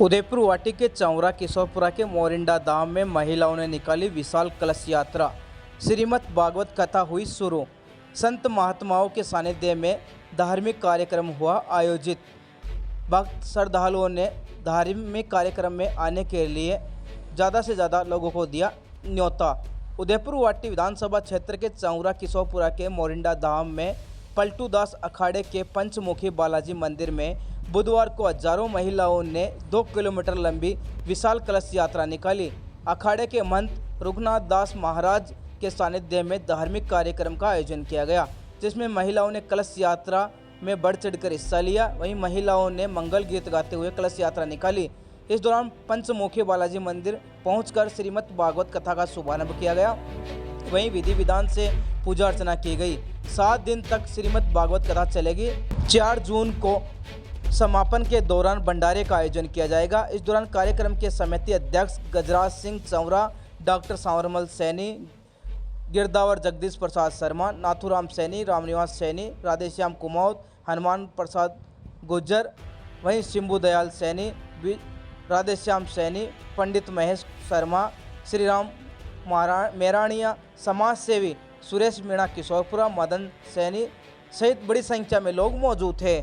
उदयपुर वाटी के चौरा किशोरपुरा के मोरिंडा धाम में महिलाओं ने निकाली विशाल कलश यात्रा। श्रीमद् भागवत कथा हुई शुरू। संत महात्माओं के सानिध्य में धार्मिक कार्यक्रम हुआ आयोजित। भक्त श्रद्धालुओं ने धार्मिक कार्यक्रम में आने के लिए ज़्यादा से ज़्यादा लोगों को दिया न्योता। उदयपुर वाटी विधानसभा क्षेत्र के चौरा किशोरपुरा के मोरिंडा धाम में पलटू दास अखाड़े के पंचमुखी बालाजी मंदिर में बुधवार को हजारों महिलाओं ने 2 किलोमीटर लंबी विशाल कलश यात्रा निकाली। अखाड़े के महंत रघुनाथ दास महाराज के सानिध्य में धार्मिक कार्यक्रम का आयोजन किया गया, जिसमें महिलाओं ने कलश यात्रा में बढ़ चढ़कर हिस्सा लिया। वहीं महिलाओं ने मंगल गीत गाते हुए कलश यात्रा निकाली। इस दौरान पंचमुखी बालाजी मंदिर पहुंचकर श्रीमद् भागवत कथा का शुभारंभ किया गया। वहीं विधि विधान से पूजा अर्चना की गई। 7 दिन तक श्रीमद् भागवत कथा चलेगी। 4 जून को समापन के दौरान भंडारे का आयोजन किया जाएगा। इस दौरान कार्यक्रम के समिति अध्यक्ष गजराज सिंह चौरा, डॉक्टर सांवरमल सैनी, गिरदावर जगदीश प्रसाद शर्मा, नाथुराम सैनी, रामनिवास सैनी, राधेश्याम कुमाऊत, हनुमान प्रसाद गुज्जर, वहीं शिंबू दयाल सैनी, राधेश्याम सैनी, पंडित महेश शर्मा, श्रीराम मेराणिया, समाज सेवी सुरेश मीणा किशोरपुरा, मदन सैनी सहित बड़ी संख्या में लोग मौजूद थे।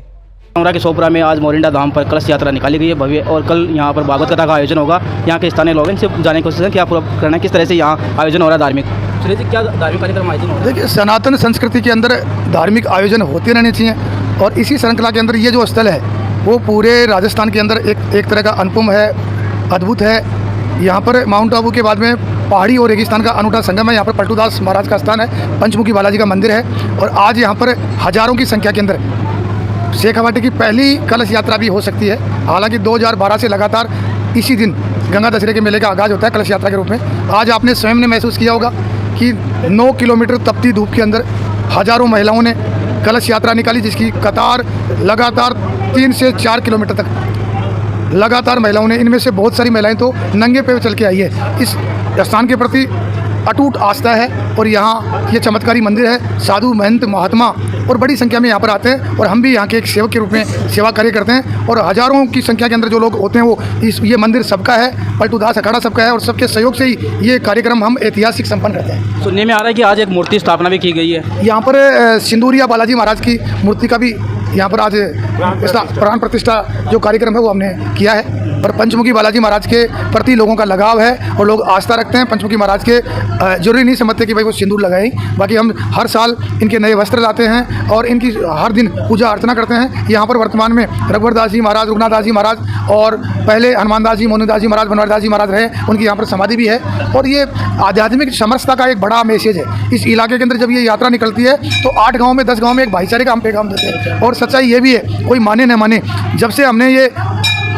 चौरा किशोरपुरा में आज मोरिंडा धाम पर कलश यात्रा निकाली गई है भव्य, और कल यहाँ पर भागवत कथा का आयोजन होगा। यहाँ के स्थानीय लोगों से जाने की कोशिश है क्या पूरा करना है, किस तरह से यहाँ आयोजन हो रहा है धार्मिक। सुनील जी, क्या धार्मिक कार्यक्रम आयोजन हो रहा है? देखिए, सनातन संस्कृति के अंदर धार्मिक आयोजन होते रहने चाहिए, और इसी श्रृंखला के अंदर ये जो स्थल है वो पूरे राजस्थान के अंदर एक तरह का अनुपम है, अद्भुत है। यहाँ पर माउंट आबू के बाद में पहाड़ी और रेगिस्तान का अनूठा संगम है। यहाँ पर पलटूदास महाराज का स्थान है, पंचमुखी बालाजी का मंदिर है, और आज यहाँ पर हजारों की संख्या के अंदर शेखावाटी की पहली कलश यात्रा भी हो सकती है। हालांकि 2012 से लगातार इसी दिन गंगा दशहरे के मेले का आगाज़ होता है कलश यात्रा के रूप में। आज आपने स्वयं ने महसूस किया होगा कि 9 किलोमीटर तपती धूप के अंदर हजारों महिलाओं ने कलश यात्रा निकाली, जिसकी कतार लगातार 3 से 4 किलोमीटर तक लगातार महिलाओं ने, इनमें से बहुत सारी महिलाएं तो नंगे पैर चल के आई है। इस स्थान के प्रति अटूट आस्था है, और यहाँ ये चमत्कारी मंदिर है। साधु महंत महात्मा और बड़ी संख्या में यहाँ पर आते हैं, और हम भी यहाँ के एक सेवक के रूप में सेवा कार्य करते हैं। और हजारों की संख्या के अंदर जो लोग होते हैं वो ये मंदिर सबका है, पलटूदास अखाड़ा सबका है, और सबके सहयोग से ही ये कार्यक्रम हम ऐतिहासिक संपन्न करते हैं। सुनने में आ रहा है कि आज एक मूर्ति स्थापना भी की गई है। यहाँ पर सिंदूरिया बालाजी महाराज की मूर्ति का भी यहाँ पर आज प्राण प्रतिष्ठा जो कार्यक्रम है वो हमने किया है। और पंचमुखी बालाजी महाराज के प्रति लोगों का लगाव है, और लोग आस्था रखते हैं पंचमुखी महाराज के। जरूरी नहीं समझते कि भाई वो सिंदूर लगाएं, बाकी हम हर साल इनके नए वस्त्र लाते हैं और इनकी हर दिन पूजा अर्चना करते हैं। यहाँ पर वर्तमान में रघुवर दास जी महाराज, रघुनाथ दास जी महाराज, और पहले हनुमान दास जी, मोहनदास जी महाराज, बनवारी दास जी महाराज रहे, उनकी यहाँ पर समाधि भी है। और ये आध्यात्मिक समरसता का एक बड़ा मैसेज है। इस इलाके के अंदर जब ये यात्रा निकलती है तो 8 गाँव में 10 गाँव में एक भाईचारे का हम पैगाम देते हैं। और सच्चाई ये भी है, कोई माने न माने, जब से हमने ये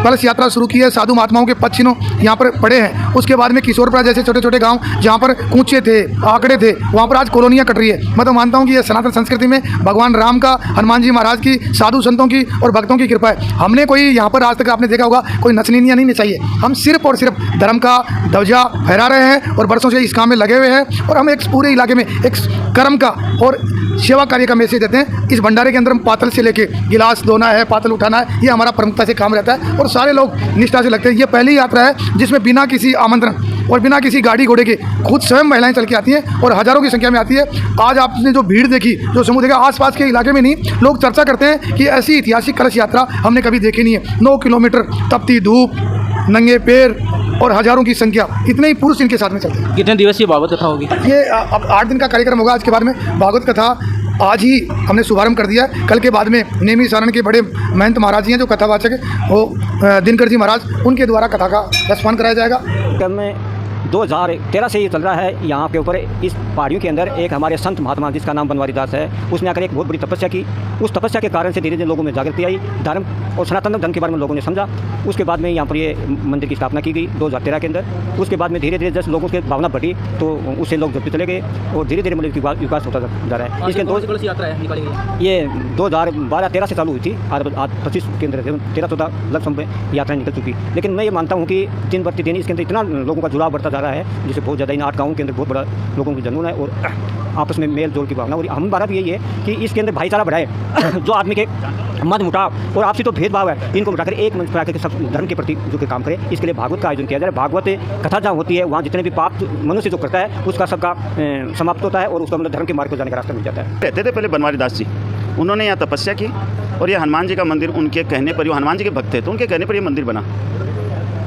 कलश यात्रा शुरू की है, साधु महात्माओं के पद चिन्ह यहाँ पर पड़े हैं। उसके बाद में किशोरपुरा जैसे छोटे छोटे गांव जहाँ पर कूचे थे, आंकड़े थे, वहाँ पर आज कॉलोनियाँ कट रही है। मैं तो मानता हूँ कि ये सनातन संस्कृति में भगवान राम का, हनुमान जी महाराज की, साधु संतों की और भक्तों की कृपा है। हमने कोई यहाँ पर आज तक आपने देखा होगा कोई नचनीनियाँ नहीं नचाई है। हम सिर्फ और सिर्फ धर्म का ध्वजा फहरा रहे हैं, और बरसों से इस काम में लगे हुए हैं। और हम एक पूरे इलाके में एक कर्म का और सेवा कार्य का मैसेज देते हैं। इस भंडारे के अंदर हम पातल से लेके गिलास धोना है, पातल उठाना है, ये हमारा प्रमुखता से काम रहता है, और सारे लोग निष्ठा से लगते हैं। ये पहली यात्रा है जिसमें बिना किसी आमंत्रण और बिना किसी गाड़ी घोड़े के खुद स्वयं महिलाएं चल के आती हैं, और हजारों की संख्या में आती है। आज आपने जो भीड़ देखी, जो समूह देखा, आसपास के इलाके में नहीं, लोग चर्चा करते हैं कि ऐसी ऐतिहासिक कलश यात्रा हमने कभी देखी नहीं है। 9 किलोमीटर तपती धूप, नंगे पैर, और हजारों की संख्या, इतने ही पुरुष इनके साथ में चलते हैं। कितने दिवसीय भागवत कथा होगी? ये अब 8 दिन का कार्यक्रम होगा। आज के बाद में भागवत कथा आज ही हमने शुभारंभ कर दिया है। कल के बाद में नेमी सारण के बड़े महंत महाराज जी हैं जो कथावाचक है, वो दिनकर जी महाराज, उनके द्वारा कथा का रसपान कराया जाएगा। 2013 से ये चल रहा है। यहाँ के ऊपर इस पहाड़ियों के अंदर एक हमारे संत महात्मा जिसका नाम बनवारी दास है, उसने आकर एक बहुत बड़ी तपस्या की। उस तपस्या के कारण से धीरे धीरे लोगों में जागृति आई, धर्म और सनातन धर्म के बारे में लोगों ने समझा। उसके बाद में यहाँ पर ये मंदिर की स्थापना की गई 2013 के अंदर। उसके बाद में धीरे धीरे जैसे लोगों की भावना बढ़ी तो उससे लोग जुड़ते चले गए, और धीरे धीरे मंदिर का विकास होता जा रहा है। इसके 2 यात्रा निकाली गई, ये 2012-13 से चालू हुई थी। आज 25 के अंदर 13-14 लगभग यात्राएं निकल चुकी। लेकिन मैं ये मानता हूँ कि दिन प्रतिदिन इसके अंदर इतना लोगों का जुड़ाव बढ़ता जा रहा है, जिससे बहुत ज़्यादा इन 8 गाँवों के अंदर बहुत बड़ा लोगों की जनून है, और आपस में मेल जोल की भावना। और हमारा भी यही है कि इसके अंदर भाईचारा बढ़ाए। जो आदमी के मतमुटाव और आपसी तो भेदभाव है, इनको मिटाकर एक मंच पर आकर सब धर्म के प्रति जो कि काम करे, इसके लिए भागवत का आयोजन किया जाए। भागवत कथा जहाँ होती है वहाँ जितने भी पाप मनुष्य जो करता है उसका सबका समाप्त होता है और उसका मतलब धर्म के मार्ग को जाने का रास्ता मिल जाता है। रहते थे पहले बनवारी दास जी, उन्होंने यहाँ तपस्या की और ये हनुमान जी का मंदिर उनके कहने पर, हनुमान जी के भक्त थे तो उनके कहने पर ये मंदिर बना।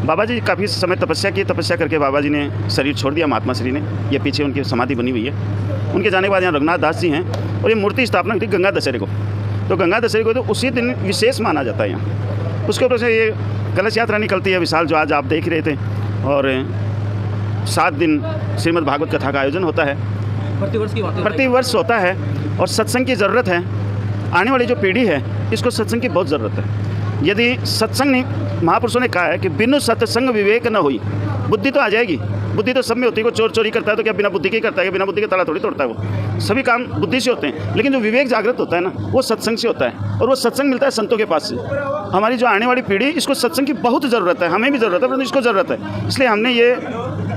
बाबा जी काफ़ी समय तपस्या की, तपस्या करके बाबा जी ने शरीर छोड़ दिया, महात्मा श्री ने। ये पीछे उनकी समाधि बनी हुई है। उनके जाने के बाद यहाँ रघुनाथ दास जी हैं और ये मूर्ति स्थापना हुई थी गंगा दशहरे को। तो गंगा दशहरे को तो उसी दिन विशेष माना जाता है यहाँ। उसके ऊपर से ये कलश यात्रा निकलती है विशाल, जो आज आप देख रहे थे। और 7 दिन श्रीमद् भागवत कथा का आयोजन होता है, प्रतिवर्ष होता है। और सत्संग की ज़रूरत है, आने वाली जो पीढ़ी है इसको सत्संग की बहुत ज़रूरत है। यदि सत्संग नहीं, महापुरुषों ने कहा है कि बिनु सत्संग विवेक न होई। बुद्धि तो आ जाएगी, बुद्धि तो सब में होती है। कोई चोर चोरी करता है तो क्या बिना बुद्धि के करता है? बिना बुद्धि के ताला थोड़ी तोड़ता है। वो सभी काम बुद्धि से होते हैं, लेकिन जो विवेक जागृत होता है ना, वो सत्संग से होता है। और वो सत्संग मिलता है संतों के पास से। हमारी जो आने वाली पीढ़ी, इसको सत्संग की बहुत ज़रूरत है, हमें भी ज़रूरत है, परंतु इसको ज़रूरत है। इसलिए हमने ये,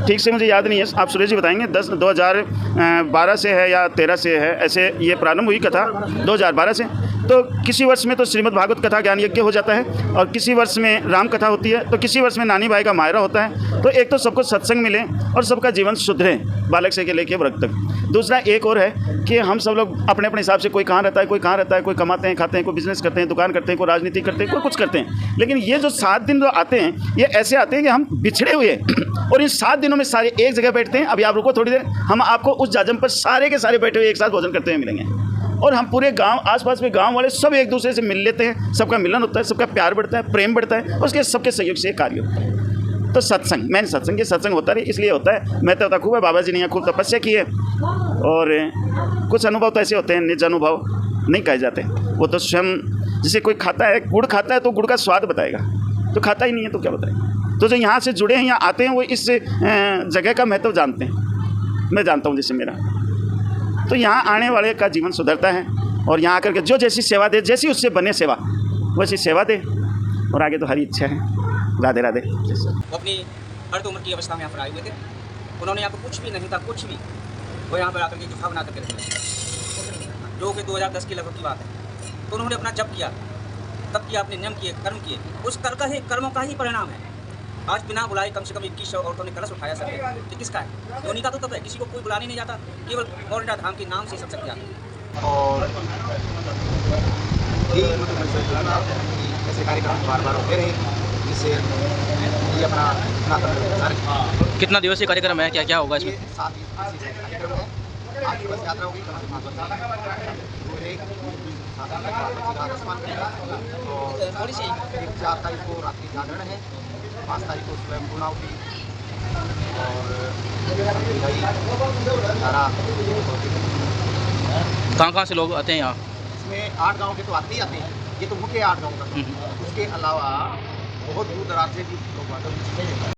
ठीक से मुझे याद नहीं है, आप सुरेश जी बताएंगे, 2012 से है या 13 से है, ऐसे ये प्रारंभ हुई कथा 2012 से। तो किसी वर्ष में तो श्रीमद् भागवत कथा ज्ञान यज्ञ हो जाता है और किसी वर्ष में राम कथा होती है, तो किसी वर्ष में नानी भाई का मायरा होता है। तो एक तो सबको सत्संग मिले और सबका जीवन सुधरे, बालक से लेके वृद्ध तक। दूसरा एक और है कि हम सब लोग अपने अपने हिसाब से, कोई कहाँ रहता है, कोई कहाँ रहता है, कोई कमाते हैं खाते हैं, कोई बिजनेस करते हैं, दुकान करते हैं, कोई राजनीति करते हैं, कोई कुछ करते हैं। लेकिन ये जो 7 दिन जो आते हैं, ये ऐसे आते हैं कि हम बिछड़े हुए हैं और इन 7 दिनों में सारे एक जगह बैठते हैं। अभी आप रुको थोड़ी देर, हम आपको उस जाजम पर सारे के सारे बैठे हुए एक साथ भोजन करते हुए मिलेंगे। और हम पूरे गांव, आसपास में गांव वाले सब एक दूसरे से मिल लेते हैं, सबका मिलन होता है, सबका प्यार बढ़ता है, प्रेम बढ़ता है, उसके सबके सहयोग से कार्य होता है। तो सत्संग, मेन सत्संग, ये सत्संग होता है, इसलिए होता है। मैं तो खूब है, बाबा जी ने यहाँ खूब तपस्या की है। और कुछ अनुभव तो ऐसे होते हैं, निज अनुभव नहीं कहे जाते। वो तो स्वयं, जैसे कोई खाता है, गुड़ खाता है तो गुड़ का स्वाद बताएगा, तो खाता ही नहीं है तो क्या बताएगा। तो जो यहाँ से जुड़े हैं, यहाँ आते हैं, वो इस जगह का महत्व जानते हैं। मैं जानता हूँ जैसे मेरा, तो यहाँ आने वाले का जीवन सुधरता है। और यहाँ आकर के जो जैसी सेवा दे, जैसी उससे बने सेवा, वैसी सेवा दे। और आगे तो हरी इच्छा है। राधे राधे। वो अपनी अर्ध उम्र की अवस्था में यहाँ पर आए हुए थे। उन्होंने यहाँ पर कुछ भी नहीं था, कुछ भी। वो यहाँ पर आकर के गुफा बना करके रखे, जो कि 2010 की लगभग की बात है। तो उन्होंने अपना जप किया, तब किया, अपने नियम किए, कर्म किए। उस कर्मों का ही परिणाम है। आज बिना बुलाए कम से कम 2100 औरतों ने कलश उठाया सके। ये किसका है? उन्हीं का तो तब है, किसी को कोई बुलाने नहीं जाता, केवल मोरिंडा धाम के नाम से सत्संग किया। और ऐसे कार्यक्रम बार बार होते रहे, जिससे ये अपना कितना दिवसीय कार्यक्रम है, क्या क्या होगा इसमें? 7 दिवसीय कार्यक्रम है। आज बस यात्रा होगी, थोड़ी सी 4 तारीख को रात्रि जागरण है, 5 तारीख को स्वयं पूर्णाहुति और कहाँ से लोग आते हैं यहाँ? इसमें 8 गांव के तो आते ही आते हैं, ये तो मुख्य 8 गांव का। उसके अलावा बहुत दूर दराज से भी लोग आते हैं।